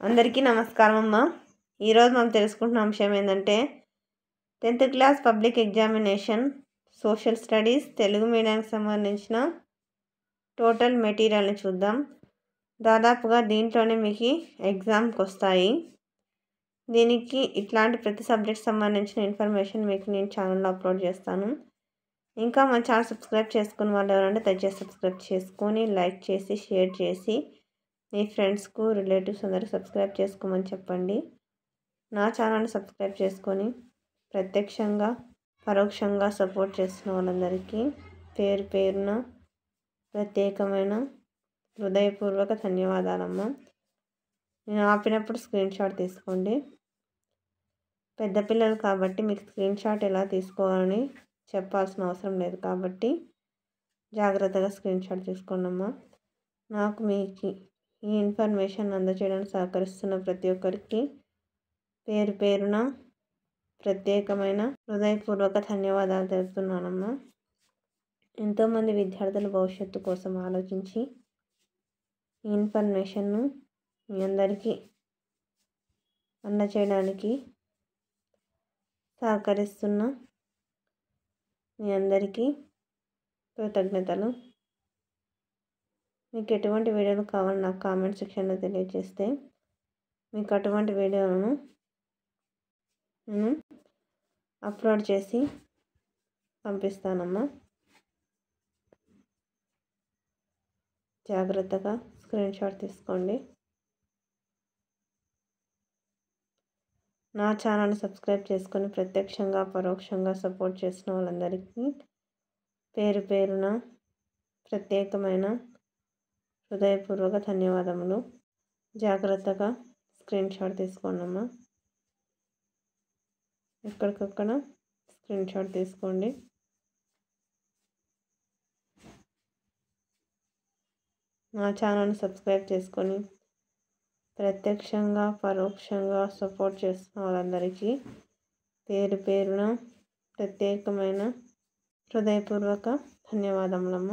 అందరికీ నమస్కారం అమ్మ. ఈరోజు మనం తెలుసుకుంటున్న అంశం ఏంటంటే 10th class public examination social studies Telugu మీడియానికి సంబంధించిన టోటల్ మెటీరియల్ని చూద్దాం. దాదాపుగా దీంట్లోనే మీకు ఎగ్జామ్కి వస్తాయి. దీనికి ఇట్లాంటి ప్రతి సబ్జెక్ట్ సంబంధించిన ఇన్ఫర్మేషన్ మీకు నేను ఛానల్లో అప్లోడ్ చేస్తాను. ఇంకా మన ఛానల్ సబ్స్క్రైబ్ చేసుకుని వాళ్ళు ఎవరంటే దయచేసి సబ్స్క్రైబ్ చేసుకొని లైక్ చేసి షేర్ చేసి మీ ఫ్రెండ్స్కు రిలేటివ్స్ అందరికి సబ్స్క్రైబ్ చేసుకోమని చెప్పండి. నా ఛానల్ని సబ్స్క్రైబ్ చేసుకొని ప్రత్యక్షంగా పరోక్షంగా సపోర్ట్ చేస్తున్న వాళ్ళందరికీ పేరు పేరున ప్రత్యేకమైన హృదయపూర్వక ధన్యవాదాలమ్మ. నేను ఆపినప్పుడు స్క్రీన్ షాట్ తీసుకోండి. పెద్ద పిల్లలు కాబట్టి మీకు స్క్రీన్ షాట్ ఎలా తీసుకోవాలని చెప్పాల్సిన అవసరం లేదు కాబట్టి జాగ్రత్తగా స్క్రీన్ షాట్ తీసుకోండి అమ్మ. నాకు మీకు ఈ ఇన్ఫర్మేషన్ అందజేయడానికి సహకరిస్తున్న ప్రతి ఒక్కరికి పేరు పేరున ప్రత్యేకమైన హృదయపూర్వక ధన్యవాదాలు తెలుపుతున్నానమ్మా. ఎంతోమంది విద్యార్థుల భవిష్యత్తు కోసం ఆలోచించి ఈ ఇన్ఫర్మేషన్ను మీ అందరికీ అందజేయడానికి సహకరిస్తున్న మీ అందరికీ కృతజ్ఞతలు. మీకు ఎటువంటి వీడియోలు కావాలో నాకు కామెంట్ సెక్షన్లో తెలియజేస్తే మీకు అటువంటి వీడియోలను నేను అప్లోడ్ చేసి పంపిస్తానమ్మా. జాగ్రత్తగా స్క్రీన్ షాట్ తీసుకోండి. నా ఛానల్ని సబ్స్క్రైబ్ చేసుకొని ప్రత్యక్షంగా పరోక్షంగా సపోర్ట్ చేసిన వాళ్ళందరికీ పేరు పేరున ప్రత్యేకమైన హృదయపూర్వక ధన్యవాదములు. జాగ్రత్తగా స్క్రీన్ షాట్ తీసుకోండి అమ్మా. ఎక్కడికక్కడ స్క్రీన్ షాట్ తీసుకోండి. నా ఛానల్ని సబ్స్క్రైబ్ చేసుకొని ప్రత్యక్షంగా పరోక్షంగా సపోర్ట్ చేస్తున్న వాళ్ళందరికీ పేరు పేరున ప్రత్యేకమైన హృదయపూర్వక ధన్యవాదములమ్మ.